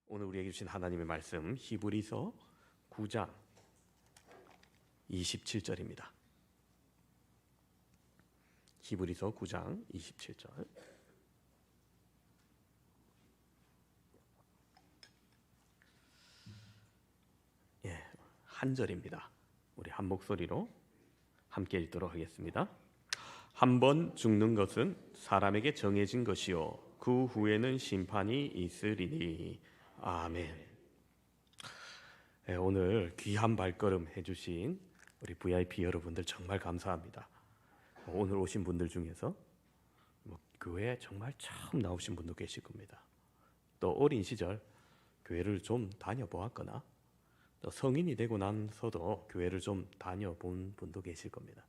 오늘 우리에게 주신 하나님의 말씀 히브리서 9장 27절입니다. 히브리서 9장 27절. 한 절입니다. 우리 한 목소리로 함께 읽도록 하겠습니다. 한 번 죽는 것은 사람에게 정해진 것이요 그 후에는 심판이 있으리니. 아멘. 오늘 귀한 발걸음 해주신 우리 VIP 여러분들 정말 감사합니다. 오늘 오신 분들 중에서 교회에 정말 처음 나오신 분도 계실 겁니다. 또 어린 시절 교회를 좀 다녀보았거나 또 성인이 되고 나서도 교회를 좀 다녀본 분도 계실 겁니다.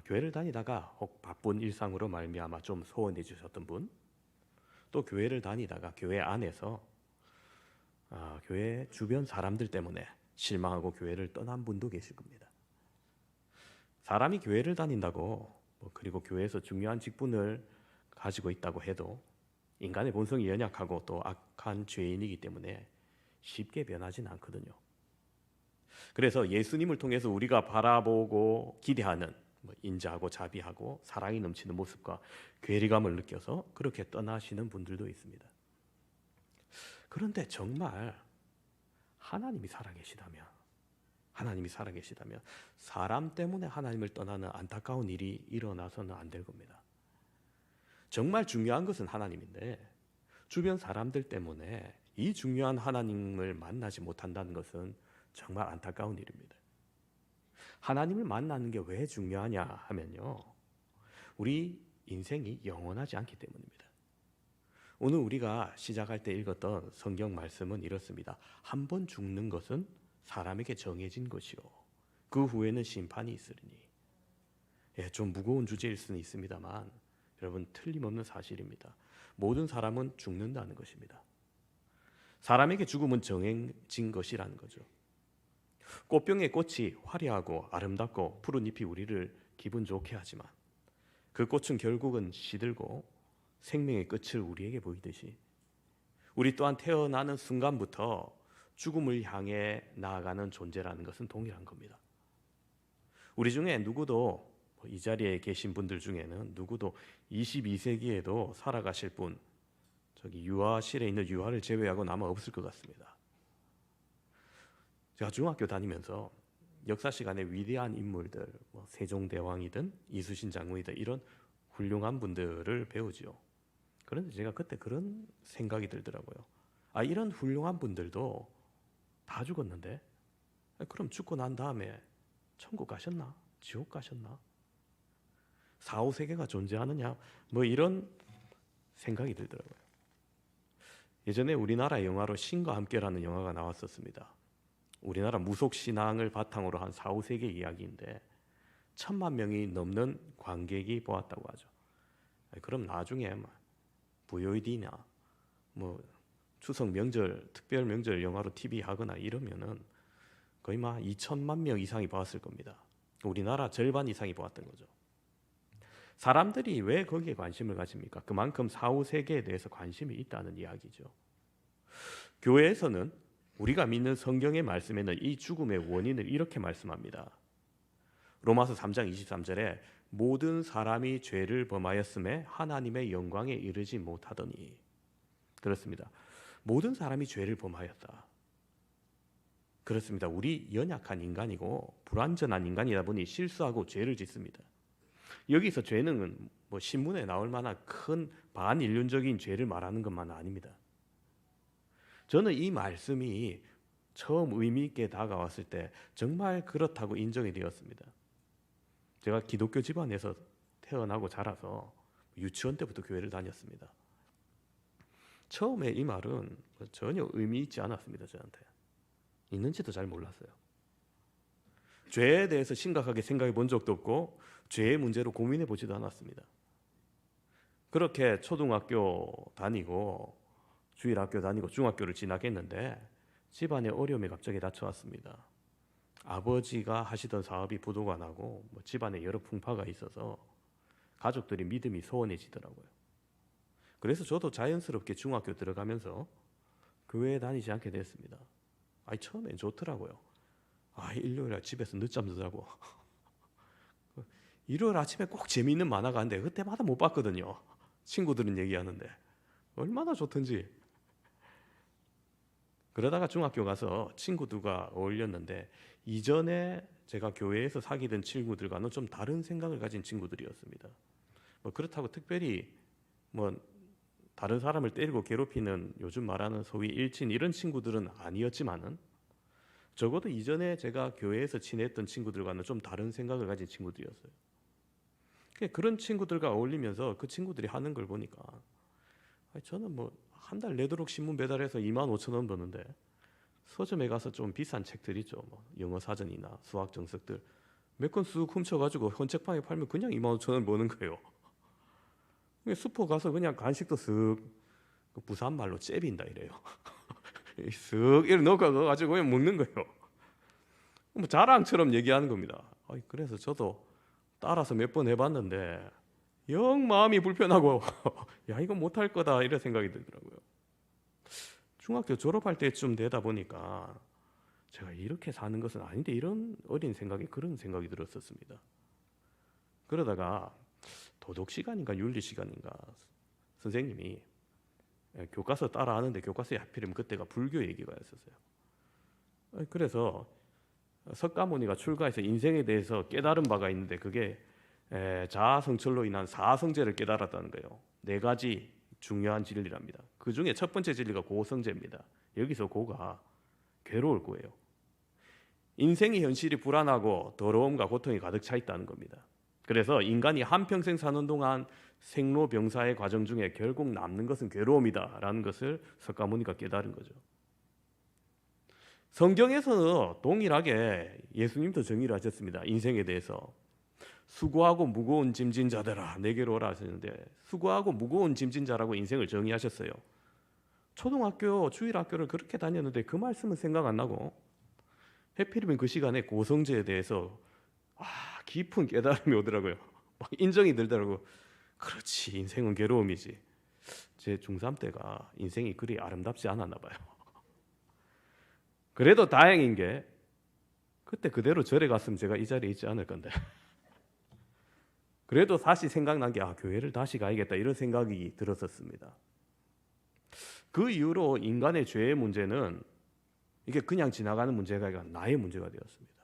교회를 다니다가 혹 바쁜 일상으로 말미암아 좀 소원해지셨던 분, 또 교회를 다니다가 교회 안에서 교회 주변 사람들 때문에 실망하고 교회를 떠난 분도 계실 겁니다. 사람이 교회를 다닌다고 그리고 교회에서 중요한 직분을 가지고 있다고 해도 인간의 본성이 연약하고 또 악한 죄인이기 때문에 쉽게 변하지는 않거든요. 그래서 예수님을 통해서 우리가 바라보고 기대하는 인자하고 자비하고 사랑이 넘치는 모습과 괴리감을 느껴서 그렇게 떠나시는 분들도 있습니다. 그런데 정말 하나님이 살아계시다면 사람 때문에 하나님을 떠나는 안타까운 일이 일어나서는 안 될 겁니다. 정말 중요한 것은 하나님인데 주변 사람들 때문에 이 중요한 하나님을 만나지 못한다는 것은 정말 안타까운 일입니다. 하나님을 만나는 게 왜 중요하냐 하면요, 우리 인생이 영원하지 않기 때문입니다. 오늘 우리가 시작할 때 읽었던 성경 말씀은 이렇습니다. 한 번 죽는 것은 사람에게 정해진 것이요 그 후에는 심판이 있으리니. 좀 무거운 주제일 수는 있습니다만 여러분, 틀림없는 사실입니다. 모든 사람은 죽는다는 것입니다. 사람에게 죽음은 정해진 것이라는 거죠. 꽃병의 꽃이 화려하고 아름답고 푸른 잎이 우리를 기분 좋게 하지만 그 꽃은 결국은 시들고 생명의 끝을 우리에게 보이듯이 우리 또한 태어나는 순간부터 죽음을 향해 나아가는 존재라는 것은 동일한 겁니다. 우리 중에 누구도, 이 자리에 계신 분들 중에는 누구도 22세기에도 살아가실 분, 저기 유아실에 있는 유아를 제외하고는 아마 없을 것 같습니다. 제가 중학교 다니면서 역사 시간에 위대한 인물들, 세종대왕이든 이순신 장군이든 이런 훌륭한 분들을 배우지요. 그런데 제가 그때 그런 생각이 들더라고요. 이런 훌륭한 분들도 다 죽었는데 그럼 죽고 난 다음에 천국 가셨나? 지옥 가셨나? 4, 5세계가 존재하느냐? 이런 생각이 들더라고요. 예전에 우리나라 영화로 신과 함께라는 영화가 나왔었습니다. 우리나라 무속신앙을 바탕으로 한 4, 5세기 이야기인데 1,000만 명이 넘는 관객이 보았다고 하죠. 그럼 나중에 VOD나 추석 명절, 특별 명절 영화로 TV 하거나 이러면은 거의 2,000만 명 이상이 봤을 겁니다. 우리나라 절반 이상이 보았던 거죠. 사람들이 왜 거기에 관심을 가집니까? 그만큼 4, 5세계에 대해서 관심이 있다는 이야기죠. 교회에서는 우리가 믿는 성경의 말씀에는 이 죽음의 원인을 이렇게 말씀합니다. 로마서 3장 23절에 모든 사람이 죄를 범하였음에 하나님의 영광에 이르지 못하더니. 그렇습니다. 모든 사람이 죄를 범하였다. 그렇습니다. 우리 연약한 인간이고 불완전한 인간이다 보니 실수하고 죄를 짓습니다. 여기서 죄는 신문에 나올 만한 큰 반인륜적인 죄를 말하는 것만 아닙니다. 저는 이 말씀이 처음 의미 있게 다가왔을 때 정말 그렇다고 인정이 되었습니다. 제가 기독교 집안에서 태어나고 자라서 유치원 때부터 교회를 다녔습니다. 처음에 이 말은 전혀 의미 있지 않았습니다. 저한테 있는지도 잘 몰랐어요. 죄에 대해서 심각하게 생각해 본 적도 없고 죄의 문제로 고민해 보지도 않았습니다. 그렇게 초등학교 다니고 주일학교 다니고 중학교를 진학했는데 집안에 어려움이 갑자기 닥쳐왔습니다. 아버지가 하시던 사업이 부도가 나고 집안에 여러 풍파가 있어서 가족들이 믿음이 소원해지더라고요. 그래서 저도 자연스럽게 중학교 들어가면서 교회에 다니지 않게 됐습니다. 처음엔 좋더라고요. 일요일에 집에서 늦잠도 자고 일요일 아침에 꼭 재미있는 만화가 있는데 그때마다 못 봤거든요. 친구들은 얘기하는데 얼마나 좋던지. 그러다가 중학교 가서 친구들과 어울렸는데 이전에 제가 교회에서 사귀던 친구들과는 좀 다른 생각을 가진 친구들이었습니다. 그렇다고 특별히 다른 사람을 때리고 괴롭히는 요즘 말하는 소위 일진 이런 친구들은 아니었지만은 적어도 이전에 제가 교회에서 친했던 친구들과는 좀 다른 생각을 가진 친구들이었어요. 그런 친구들과 어울리면서 그 친구들이 하는 걸 보니까 저는 한 달 내도록 신문 배달해서 25,000원 버는데 서점에 가서 좀 비싼 책들 있죠. 영어 사전이나 수학 정석들 몇 권 쑥 훔쳐가지고 헌책방에 팔면 그냥 25,000원 버는 거예요. 슈퍼 가서 그냥 간식도 쓱 부산 말로 째빈다 이래요. 쓱 이렇게 넣어가지고 그냥 먹는 거예요. 자랑처럼 얘기하는 겁니다. 그래서 저도 따라서 몇 번 해봤는데 영 마음이 불편하고 야 이거 못할 거다 이런 생각이 들더라고요. 중학교 졸업할 때쯤 되다 보니까 제가 이렇게 사는 것은 아닌데 이런 어린 생각이 그런 생각이 들었었습니다. 그러다가 도덕 시간인가 윤리 시간인가 선생님이 교과서 따라하는데 교과서에 하필이면 그때가 불교 얘기가 있었어요. 그래서 석가모니가 출가해서 인생에 대해서 깨달은 바가 있는데 그게 자아성찰로 인한 사성제를 깨달았다는 거예요. 4가지 중요한 진리랍니다. 그 중에 첫 번째 진리가 고성제입니다. 여기서 고가 괴로울 거예요. 인생의 현실이 불안하고 더러움과 고통이 가득 차 있다는 겁니다. 그래서 인간이 한평생 사는 동안 생로병사의 과정 중에 결국 남는 것은 괴로움이다라는 것을 석가모니가 깨달은 거죠. 성경에서는 동일하게 예수님도 정의를 하셨습니다. 인생에 대해서 수고하고 무거운 짐진 자들아 내게로 오라 하셨는데 수고하고 무거운 짐진 자라고 인생을 정의하셨어요. 초등학교 주일학교를 그렇게 다녔는데 그 말씀은 생각 안 나고 해필이면 그 시간에 고성제에 대해서 깊은 깨달음이 오더라고요. 막 인정이 들더라고요. 그렇지 인생은 괴로움이지. 제 중3 때가 인생이 그리 아름답지 않았나 봐요. 그래도 다행인 게 그때 그대로 절에 갔으면 제가 이 자리에 있지 않을 건데 그래도 다시 생각난 게 교회를 다시 가야겠다 이런 생각이 들었었습니다. 그 이후로 인간의 죄의 문제는 이게 그냥 지나가는 문제가 아니라 나의 문제가 되었습니다.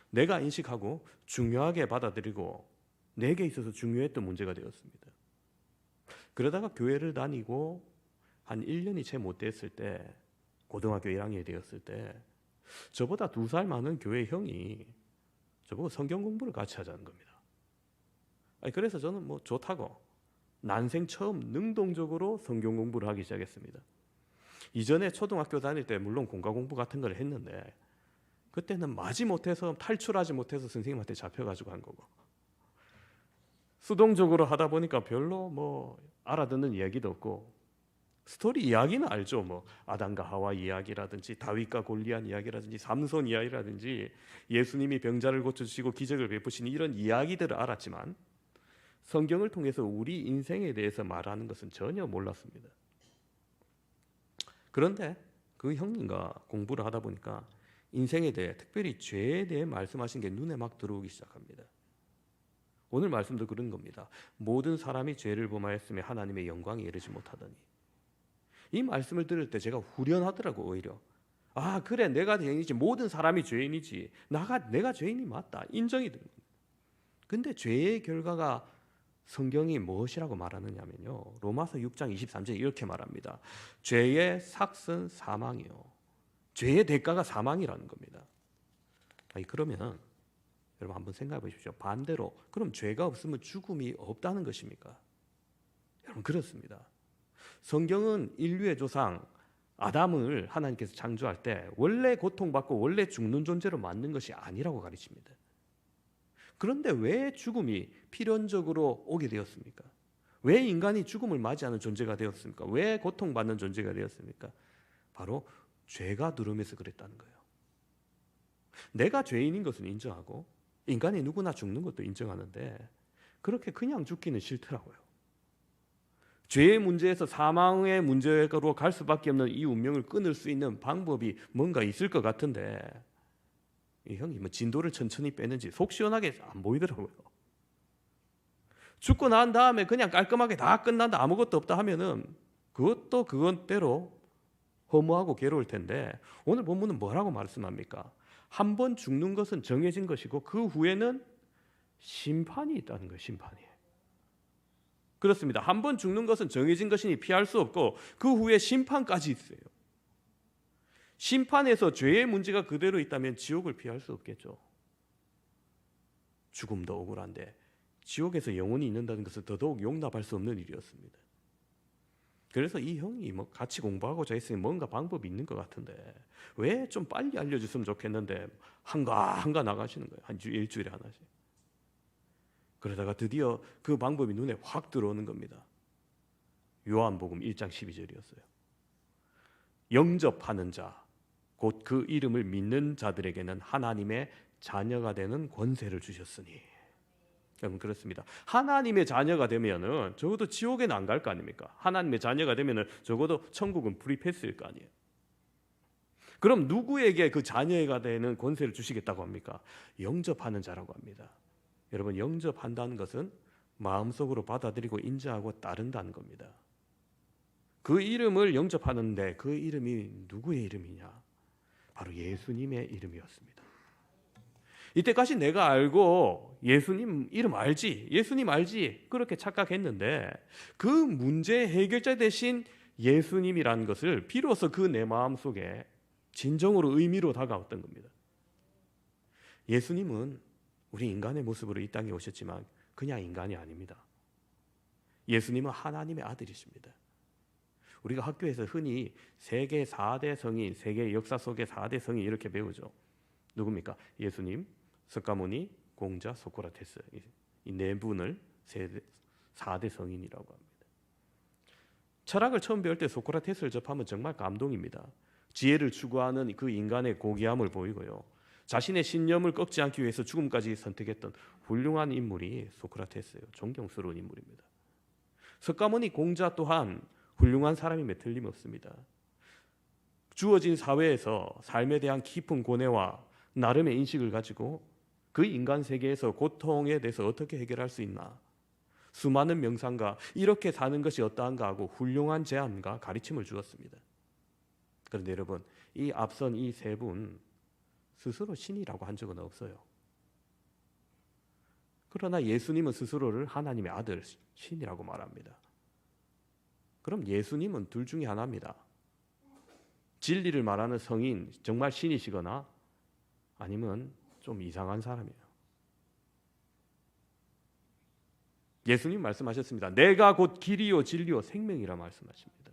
내가 인식하고 중요하게 받아들이고 내게 있어서 중요했던 문제가 되었습니다. 그러다가 교회를 다니고 한 1년이 채 못 됐을 때 고등학교 1학년이 되었을 때 저보다 2살 많은 교회 형이 저보고 성경 공부를 같이 하자는 겁니다. 그래서 저는 좋다고 난생 처음 능동적으로 성경 공부를 하기 시작했습니다. 이전에 초등학교 다닐 때 물론 공과 공부 같은 걸 했는데 그때는 마지못해서 탈출하지 못해서 선생님한테 잡혀가지고 한 거고 수동적으로 하다 보니까 별로 알아듣는 이야기도 없고 스토리 이야기는 알죠. 아담과 하와 이야기라든지 다윗과 골리앗 이야기라든지 삼손 이야기라든지 예수님이 병자를 고쳐주시고 기적을 베푸신 이런 이야기들을 알았지만 성경을 통해서 우리 인생에 대해서 말하는 것은 전혀 몰랐습니다. 그런데 그 형님과 공부를 하다 보니까 인생에 대해 특별히 죄에 대해 말씀하신 게 눈에 막 들어오기 시작합니다. 오늘 말씀도 그런 겁니다. 모든 사람이 죄를 범하였으며 하나님의 영광에 이르지 못하더니 이 말씀을 들을 때 제가 후련하더라고. 오히려 그래 내가 죄인이지 모든 사람이 죄인이지 내가 죄인이 맞다 인정이 되는 겁니다. 근데 죄의 결과가 성경이 무엇이라고 말하느냐면요 로마서 6장 23절에 이렇게 말합니다. 죄의 삭은 사망이요 죄의 대가가 사망이라는 겁니다. 그러면 여러분 한번 생각해 보십시오. 반대로 그럼 죄가 없으면 죽음이 없다는 것입니까? 여러분 그렇습니다. 성경은 인류의 조상 아담을 하나님께서 창조할 때 원래 고통받고 원래 죽는 존재로 만든 것이 아니라고 가르칩니다. 그런데 왜 죽음이 필연적으로 오게 되었습니까? 왜 인간이 죽음을 맞이하는 존재가 되었습니까? 왜 고통받는 존재가 되었습니까? 바로 죄가 누르면서 그랬다는 거예요. 내가 죄인인 것은 인정하고 인간이 누구나 죽는 것도 인정하는데 그렇게 그냥 죽기는 싫더라고요. 죄의 문제에서 사망의 문제로 갈 수밖에 없는 이 운명을 끊을 수 있는 방법이 뭔가 있을 것 같은데 이 형이 뭐 진도를 천천히 빼는지 속 시원하게 안 보이더라고요. 죽고 난 다음에 그냥 깔끔하게 다 끝난다, 아무것도 없다 하면은 그것도 그건대로 허무하고 괴로울 텐데, 오늘 본문은 뭐라고 말씀합니까? 한 번 죽는 것은 정해진 것이고 그 후에는 심판이 있다는 거예요. 심판이. 그렇습니다. 한 번 죽는 것은 정해진 것이니 피할 수 없고 그 후에 심판까지 있어요. 심판에서 죄의 문제가 그대로 있다면 지옥을 피할 수 없겠죠. 죽음도 억울한데 지옥에서 영원히 있는다는 것은 더더욱 용납할 수 없는 일이었습니다. 그래서 이 형이 뭐 같이 공부하고자 했으니 뭔가 방법이 있는 것 같은데 왜 좀 빨리 알려줬으면 좋겠는데 한가 나가시는 거예요. 일주일에 하나씩. 그러다가 드디어 그 방법이 눈에 확 들어오는 겁니다. 요한복음 1장 12절이었어요. 영접하는 자, 곧 그 이름을 믿는 자들에게는 하나님의 자녀가 되는 권세를 주셨으니. 여러분, 그렇습니다. 하나님의 자녀가 되면은 적어도 지옥에는 안 갈 거 아닙니까? 하나님의 자녀가 되면은 적어도 천국은 불이 패스일 거 아니에요. 그럼 누구에게 그 자녀가 되는 권세를 주시겠다고 합니까? 영접하는 자라고 합니다. 여러분, 영접한다는 것은 마음속으로 받아들이고 인정하고 따른다는 겁니다. 그 이름을 영접하는데 그 이름이 누구의 이름이냐? 바로 예수님의 이름이었습니다. 이때까지 내가 알고 예수님 이름 알지, 예수님 알지 그렇게 착각했는데 그 문제 해결자 대신 예수님이라는 것을 비로소 그 내 마음속에 진정으로 의미로 다가왔던 겁니다. 예수님은 우리 인간의 모습으로 이 땅에 오셨지만 그냥 인간이 아닙니다. 예수님은 하나님의 아들이십니다. 우리가 학교에서 흔히 세계 4대 성인, 세계 역사 속의 4대 성인 이렇게 배우죠. 누굽니까? 예수님, 석가모니, 공자, 소크라테스, 이 네 분을 4대 성인이라고 합니다. 철학을 처음 배울 때 소크라테스를 접하면 정말 감동입니다. 지혜를 추구하는 그 인간의 고귀함을 보이고요. 자신의 신념을 꺾지 않기 위해서 죽음까지 선택했던 훌륭한 인물이 소크라테스예요. 존경스러운 인물입니다. 석가모니, 공자 또한 훌륭한 사람임에 틀림없습니다. 주어진 사회에서 삶에 대한 깊은 고뇌와 나름의 인식을 가지고 그 인간 세계에서 고통에 대해서 어떻게 해결할 수 있나, 수많은 명상가 이렇게 사는 것이 어떠한가 하고 훌륭한 제안과 가르침을 주었습니다. 그런데 여러분, 이 앞선 이 세 분 스스로 신이라고 한 적은 없어요. 그러나 예수님은 스스로를 하나님의 아들, 신이라고 말합니다. 그럼 예수님은 둘 중에 하나입니다. 진리를 말하는 성인, 정말 신이시거나 아니면 좀 이상한 사람이에요. 예수님 말씀하셨습니다. 내가 곧 길이요 진리요 생명이라 말씀하십니다.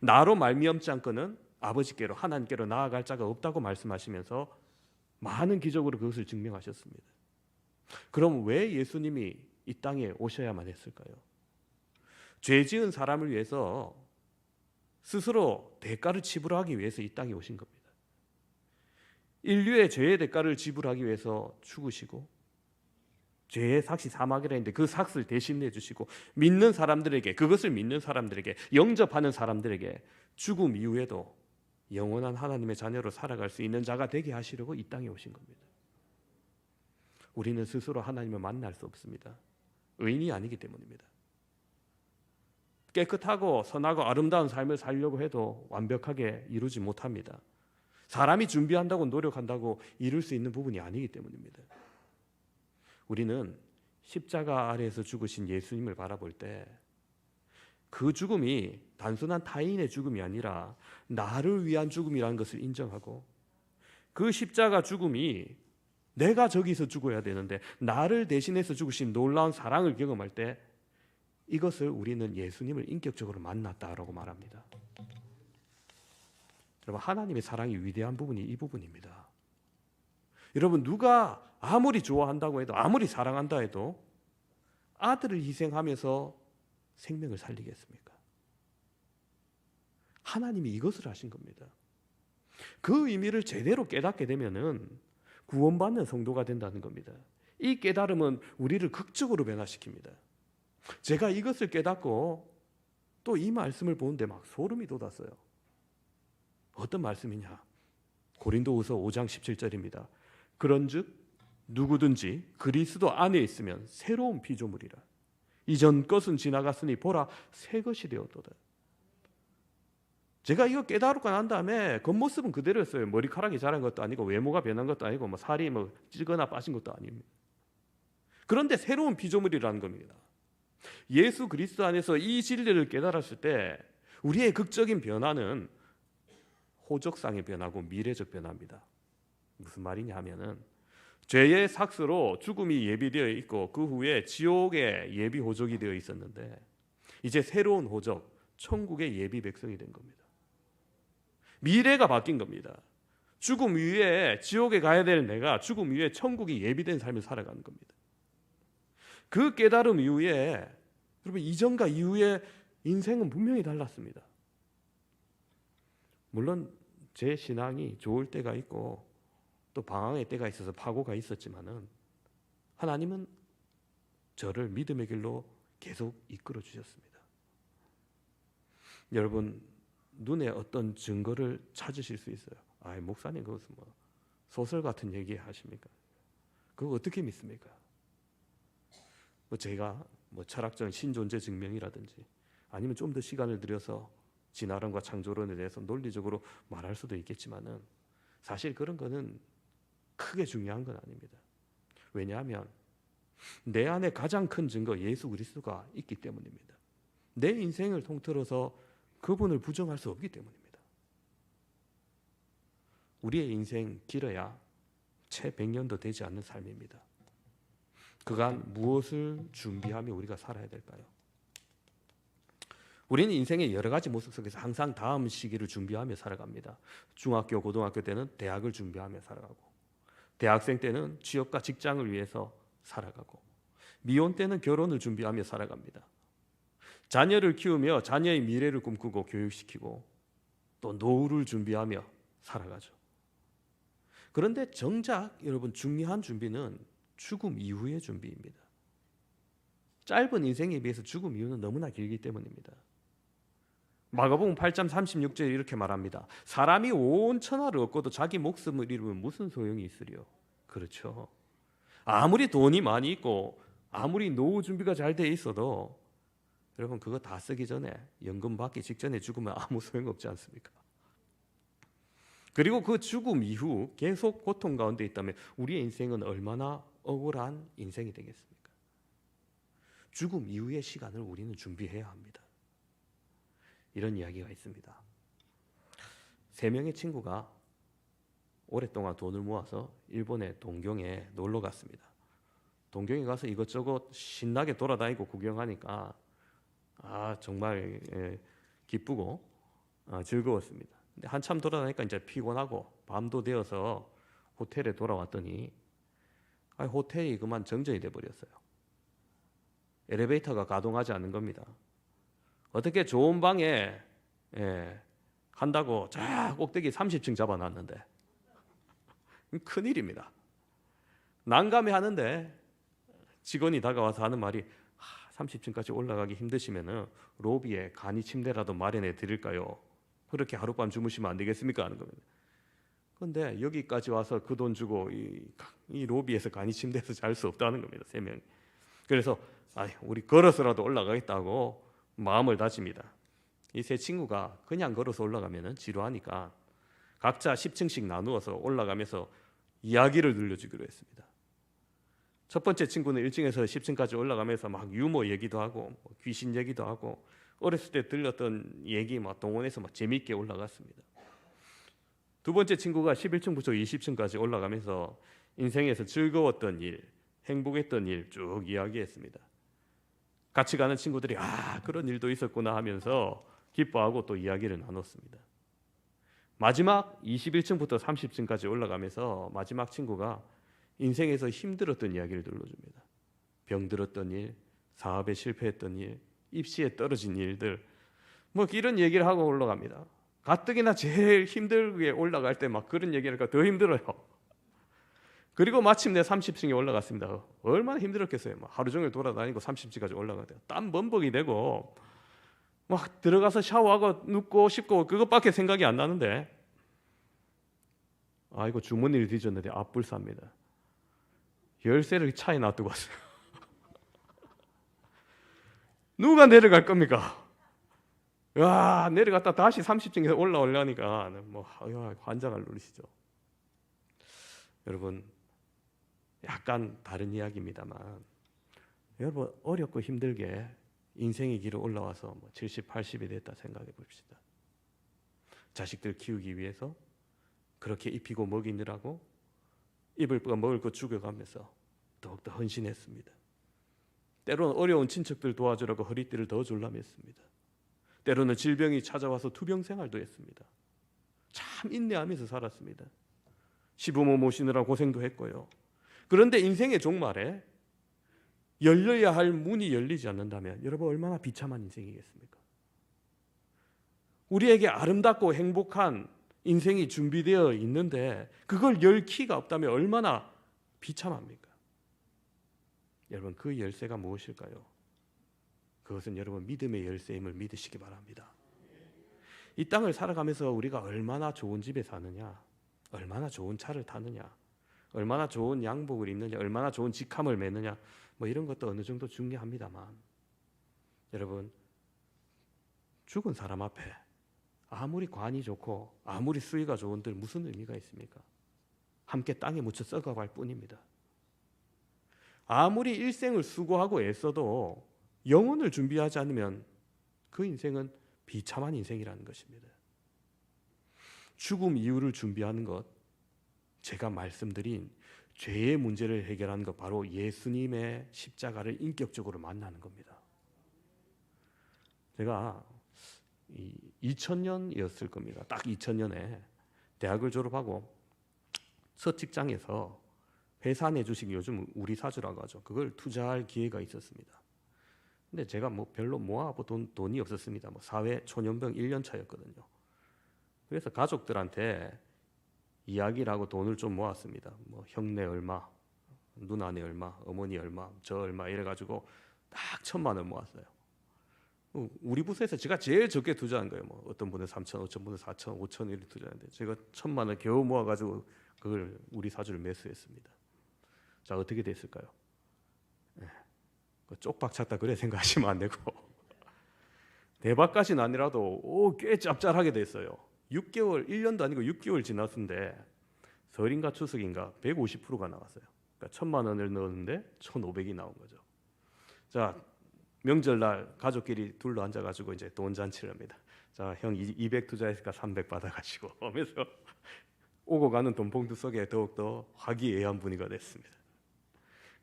나로 말미암지 않고는 아버지께로, 하나님께로 나아갈 자가 없다고 말씀하시면서 많은 기적으로 그것을 증명하셨습니다. 그럼 왜 예수님이 이 땅에 오셔야만 했을까요? 죄 지은 사람을 위해서 스스로 대가를 지불하기 위해서 이 땅에 오신 겁니다. 인류의 죄의 대가를 지불하기 위해서 죽으시고 죄의 삭시 사막이라 했는데 그 삭을 대신 내주시고 믿는 사람들에게, 그것을 믿는 사람들에게, 영접하는 사람들에게 죽음 이후에도 영원한 하나님의 자녀로 살아갈 수 있는 자가 되게 하시려고 이 땅에 오신 겁니다. 우리는 스스로 하나님을 만날 수 없습니다. 의인이 아니기 때문입니다. 깨끗하고 선하고 아름다운 삶을 살려고 해도 완벽하게 이루지 못합니다. 사람이 준비한다고 노력한다고 이룰 수 있는 부분이 아니기 때문입니다. 우리는 십자가 아래에서 죽으신 예수님을 바라볼 때 그 죽음이 단순한 타인의 죽음이 아니라 나를 위한 죽음이라는 것을 인정하고 그 십자가 죽음이 내가 저기서 죽어야 되는데 나를 대신해서 죽으신 놀라운 사랑을 경험할 때 이것을 우리는 예수님을 인격적으로 만났다라고 말합니다. 여러분, 하나님의 사랑이 위대한 부분이 이 부분입니다. 여러분, 누가 아무리 좋아한다고 해도, 아무리 사랑한다 해도 아들을 희생하면서 생명을 살리겠습니까? 하나님이 이것을 하신 겁니다. 그 의미를 제대로 깨닫게 되면은 구원받는 성도가 된다는 겁니다. 이 깨달음은 우리를 극적으로 변화시킵니다. 제가 이것을 깨닫고 또 이 말씀을 보는데 막 소름이 돋았어요. 어떤 말씀이냐? 고린도후서 5장 17절입니다. 그런즉 누구든지 그리스도 안에 있으면 새로운 피조물이라. 이전 것은 지나갔으니 보라 새 것이 되었도다. 제가 이거 깨달고 난 다음에 겉모습은 그대로였어요. 머리카락이 자란 것도 아니고 외모가 변한 것도 아니고 뭐 살이 뭐 찌거나 빠진 것도 아닙니다. 그런데 새로운 피조물이라는 겁니다. 예수 그리스도 안에서 이 진리를 깨달았을 때 우리의 극적인 변화는 호적상의 변화고 미래적 변화입니다. 무슨 말이냐 하면은 죄의 삭스로 죽음이 예비되어 있고 그 후에 지옥의 예비 호적이 되어 있었는데 이제 새로운 호적, 천국의 예비 백성이 된 겁니다. 미래가 바뀐 겁니다. 죽음 이후에 지옥에 가야 될 내가 죽음 이후에 천국이 예비된 삶을 살아가는 겁니다. 그 깨달음 이후에 여러분 이전과 이후의 인생은 분명히 달랐습니다. 물론 제 신앙이 좋을 때가 있고 또 방황의 때가 있어서 파고가 있었지만은 하나님은 저를 믿음의 길로 계속 이끌어 주셨습니다. 여러분 눈에 어떤 증거를 찾으실 수 있어요. 목사님 그것은 뭐 소설 같은 얘기 하십니까? 그거 어떻게 믿습니까? 제가 철학적인 신존재 증명이라든지 아니면 좀 더 시간을 들여서 진화론과 창조론에 대해서 논리적으로 말할 수도 있겠지만은 사실 그런 거는 크게 중요한 건 아닙니다. 왜냐하면 내 안에 가장 큰 증거 예수 그리스도가 있기 때문입니다. 내 인생을 통틀어서 그분을 부정할 수 없기 때문입니다. 우리의 인생 길어야 채 100년도 되지 않는 삶입니다. 그간 무엇을 준비하며 우리가 살아야 될까요? 우리는 인생의 여러 가지 모습 속에서 항상 다음 시기를 준비하며 살아갑니다. 중학교, 고등학교 때는 대학을 준비하며 살아가고 대학생 때는 취업과 직장을 위해서 살아가고 미혼 때는 결혼을 준비하며 살아갑니다. 자녀를 키우며 자녀의 미래를 꿈꾸고 교육시키고 또 노후를 준비하며 살아가죠. 그런데 정작 여러분 중요한 준비는 죽음 이후의 준비입니다. 짧은 인생에 비해서 죽음 이후는 너무나 길기 때문입니다. 마가복음 8장 36절에 이렇게 말합니다. 사람이 온 천하를 얻고도 자기 목숨을 잃으면 무슨 소용이 있으리요? 그렇죠. 아무리 돈이 많이 있고 아무리 노후 준비가 잘 돼 있어도 여러분 그거 다 쓰기 전에 연금 받기 직전에 죽으면 아무 소용없지 않습니까? 그리고 그 죽음 이후 계속 고통 가운데 있다면 우리의 인생은 얼마나 억울한 인생이 되겠습니까? 죽음 이후의 시간을 우리는 준비해야 합니다. 이런 이야기가 있습니다. 3명의 친구가 오랫동안 돈을 모아서 일본의 동경에 놀러 갔습니다. 동경에 가서 이것저것 신나게 돌아다니고 구경하니까 정말 기쁘고 즐거웠습니다. 근데 한참 돌아다니까 이제 피곤하고 밤도 되어서 호텔에 돌아왔더니 호텔이 그만 정전이 돼 버렸어요. 엘리베이터가 가동하지 않는 겁니다. 어떻게 좋은 방에 한다고 저 꼭대기 30층 잡아놨는데 큰일입니다. 난감해 하는데 직원이 다가와서 하는 말이 30층까지 올라가기 힘드시면은 로비에 간이 침대라도 마련해 드릴까요? 그렇게 하룻밤 주무시면 안 되겠습니까? 하는 겁니다. 그런데 여기까지 와서 그 돈 주고 이 로비에서 간이 침대에서 잘 수 없다는 겁니다. 3명. 그래서 우리 걸어서라도 올라가겠다고 마음을 다집니다. 이 세 친구가 그냥 걸어서 올라가면은 지루하니까 각자 10층씩 나누어서 올라가면서 이야기를 들려주기로 했습니다. 첫 번째 친구는 1층에서 10층까지 올라가면서 막 유머 얘기도 하고 귀신 얘기도 하고 어렸을 때 들렸던 얘기 동원해서 재미있게 올라갔습니다. 두 번째 친구가 11층부터 20층까지 올라가면서 인생에서 즐거웠던 일, 행복했던 일 쭉 이야기했습니다. 같이 가는 친구들이 그런 일도 있었구나 하면서 기뻐하고 또 이야기를 나눴습니다. 마지막 21층부터 30층까지 올라가면서 마지막 친구가 인생에서 힘들었던 이야기를 들려줍니다. 병들었던 일, 사업에 실패했던 일, 입시에 떨어진 일들 이런 얘기를 하고 올라갑니다. 가뜩이나 제일 힘들게 올라갈 때 그런 얘기를 하니까 더 힘들어요. 그리고 마침내 30층에 올라갔습니다. 얼마나 힘들었겠어요. 하루 종일 돌아다니고 30층까지 올라가야 돼요. 땀 범벅이 되고 막 들어가서 샤워하고 눕고 씻고 그것밖에 생각이 안 나는데, 아이고 주머니를 뒤졌는데 앞불쌉니다. 열쇠를 차에 놔두고 왔어요. 누가 내려갈 겁니까? 와, 내려갔다 다시 30층에서 올라오려니까 뭐 환장을 누리시죠. 여러분, 약간 다른 이야기입니다만, 여러분 어렵고 힘들게 인생의 길을 올라와서 뭐 70, 80이 됐다 생각해 봅시다. 자식들 키우기 위해서 그렇게 입히고 먹이느라고 입을 먹을 거 죽여가면서 더욱더 헌신했습니다. 때로는 어려운 친척들 도와주라고 허리띠를 더 졸라맸습니다. 때로는 질병이 찾아와서 투병 생활도 했습니다. 참 인내하면서 살았습니다. 시부모 모시느라 고생도 했고요. 그런데 인생의 종말에 열려야 할 문이 열리지 않는다면 여러분 얼마나 비참한 인생이겠습니까? 우리에게 아름답고 행복한 인생이 준비되어 있는데 그걸 열 키가 없다면 얼마나 비참합니까? 여러분, 그 열쇠가 무엇일까요? 그것은 여러분 믿음의 열쇠임을 믿으시기 바랍니다. 이 땅을 살아가면서 우리가 얼마나 좋은 집에 사느냐, 얼마나 좋은 차를 타느냐, 얼마나 좋은 양복을 입느냐, 얼마나 좋은 직함을 매느냐, 뭐 이런 것도 어느 정도 중요합니다만, 여러분, 죽은 사람 앞에 아무리 관이 좋고 아무리 수위가 좋은들 무슨 의미가 있습니까? 함께 땅에 묻혀 썩어갈 뿐입니다. 아무리 일생을 수고하고 애써도 영혼을 준비하지 않으면 그 인생은 비참한 인생이라는 것입니다. 죽음 이후를 준비하는 것, 제가 말씀드린 죄의 문제를 해결하는 것, 바로 예수님의 십자가를 인격적으로 만나는 겁니다. 제가 2000년이었을 겁니다. 딱 2000년에 대학을 졸업하고 첫 직장에서 회사 내 주식, 요즘 우리 사주라고 하죠. 그걸 투자할 기회가 있었습니다. 근데 제가 뭐 별로 모아보 돈이 없었습니다. 뭐 사회 초년병 1년 차였거든요. 그래서 가족들한테 이야기를 하고 돈을 좀 모았습니다. 뭐 형네 얼마, 누나네 얼마, 어머니 얼마, 저 얼마 이래가지고 딱 1000만 원 모았어요. 우리 부서에서 제가 제일 적게 투자한 거예요. 뭐 어떤 분은 3천, 어떤 분은 4천, 5천 이렇게 투자했는데 제가 1000만 원 겨우 모아가지고 그걸 우리 사주를 매수했습니다. 자, 어떻게 됐을까요? 쪽박 찼다 그래 생각하시면 안 되고 대박까지는 아니라도 꽤 짭짤하게 됐어요. 6개월, 1년도 아니고 6개월 지났는데 설인가 추석인가 150%가 나왔어요. 그러니까 1000만 원을 넣었는데 1500이 나온 거죠. 자, 명절날 가족끼리 둘러 앉아가지고 이제 돈 잔치를 합니다. 자, 형 200 투자했으니까 300 받아가시고 하면서 오고 가는 돈봉투 속에 더욱더 화기애애한 분위기가 됐습니다.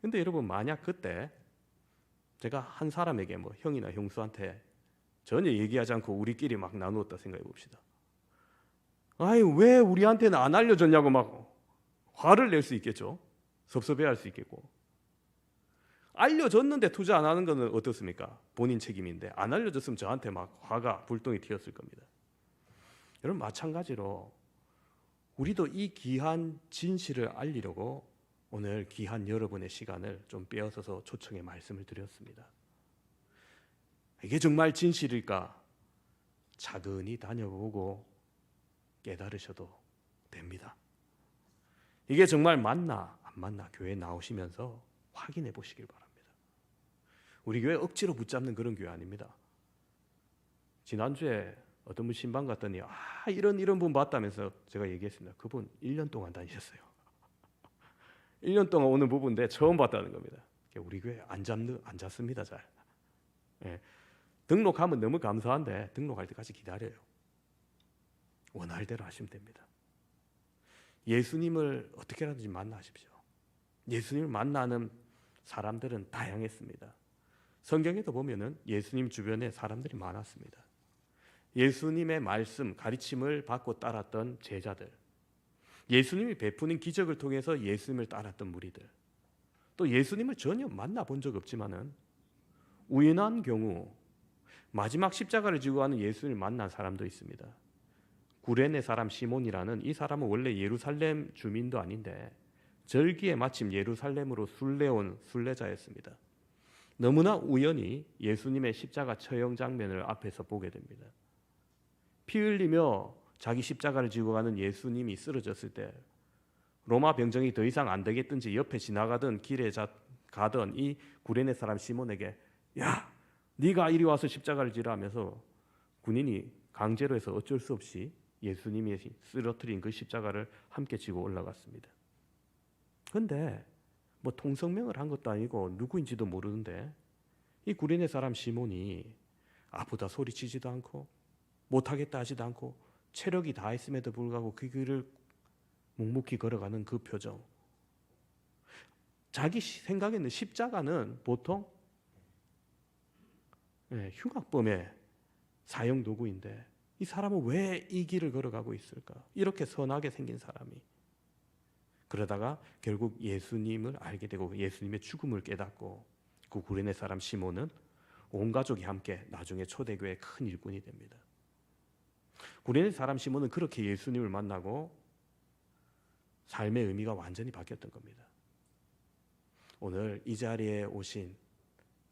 근데 여러분, 만약 그때 제가 한 사람에게 뭐 형이나 형수한테 전혀 얘기하지 않고 우리끼리 막 나누었다 생각해 봅시다. 아이, 왜 우리한테는 안 알려줬냐고 막 화를 낼 수 있겠죠. 섭섭해할 수 있겠고. 알려줬는데 투자 안 하는 거는 어떻습니까? 본인 책임인데 안 알려줬으면 저한테 막 화가 불똥이 튀었을 겁니다. 여러분, 마찬가지로 우리도 이 귀한 진실을 알리려고 오늘 귀한 여러분의 시간을 좀 빼앗아서 초청의 말씀을 드렸습니다. 이게 정말 진실일까? 차근히 다녀보고 깨달으셔도 됩니다. 이게 정말 맞나 안 맞나 교회 나오시면서 확인해 보시길 바랍니다. 우리 교회 억지로 붙잡는 그런 교회 아닙니다. 지난주에 어떤 분 신방 갔더니 이런 분 봤다면서 제가 얘기했습니다. 그분 1년 동안 다니셨어요. 1년 동안 오는 부부인데 처음 봤다는 겁니다. 우리 교회 안 잡습니다. 잘. 예. 등록하면 너무 감사한데 등록할 때까지 기다려요. 원할 대로 하시면 됩니다. 예수님을 어떻게라든지 만나십시오. 예수님을 만나는 사람들은 다양했습니다. 성경에도 보면은 예수님 주변에 사람들이 많았습니다. 예수님의 말씀, 가르침을 받고 따랐던 제자들, 예수님이 베푸는 기적을 통해서 예수님을 따랐던 무리들, 또 예수님을 전혀 만나본 적 없지만은 우연한 경우 마지막 십자가를 지고 가는 예수님을 만난 사람도 있습니다. 구레네 사람 시몬이라는 이 사람은 원래 예루살렘 주민도 아닌데 절기에 마침 예루살렘으로 순례 온 순례자였습니다. 너무나 우연히 예수님의 십자가 처형 장면을 앞에서 보게 됩니다. 피 흘리며 자기 십자가를 지고 가는 예수님이 쓰러졌을 때 로마 병정이 더 이상 안 되겠든지 옆에 지나가던 길에 가던 이 구레네 사람 시몬에게 야, 네가 이리 와서 십자가를 지라 하면서 군인이 강제로 해서 어쩔 수 없이 예수님이 쓰러뜨린 그 십자가를 함께 지고 올라갔습니다. 그런데 뭐 통성명을 한 것도 아니고 누구인지도 모르는데 이 구레네 사람 시몬이 아프다 소리치지도 않고 못하겠다 하지도 않고 체력이 다했음에도 불구하고 그 길을 묵묵히 걸어가는 그 표정, 자기 생각에는 십자가는 보통 흉악범의 사형 도구인데 이 사람은 왜 이 길을 걸어가고 있을까? 이렇게 선하게 생긴 사람이 그러다가 결국 예수님을 알게 되고 예수님의 죽음을 깨닫고 그 구레네 사람 시몬은 온 가족이 함께 나중에 초대교회의 큰 일꾼이 됩니다. 구레네 사람 시몬은 그렇게 예수님을 만나고 삶의 의미가 완전히 바뀌었던 겁니다. 오늘 이 자리에 오신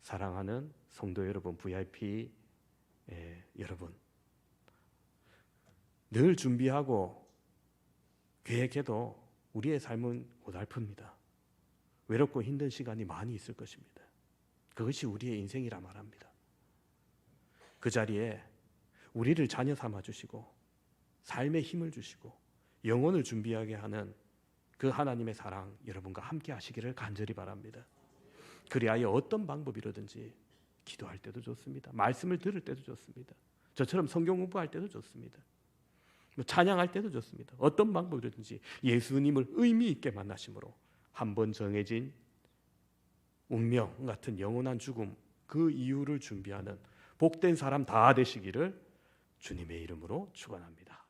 사랑하는 성도 여러분, VIP 여러분, 늘 준비하고 계획해도 우리의 삶은 고달픕니다. 외롭고 힘든 시간이 많이 있을 것입니다. 그것이 우리의 인생이라 말합니다. 그 자리에 우리를 자녀 삼아 주시고 삶의 힘을 주시고 영혼을 준비하게 하는 그 하나님의 사랑 여러분과 함께 하시기를 간절히 바랍니다. 그리하여 어떤 방법이라든지 기도할 때도 좋습니다. 말씀을 들을 때도 좋습니다. 저처럼 성경 공부할 때도 좋습니다. 찬양할 때도 좋습니다. 어떤 방법이든지 예수님을 의미 있게 만나심으로 한 번 정해진 운명 같은 영원한 죽음 그 이유를 준비하는 복된 사람 다 되시기를 주님의 이름으로 축원합니다.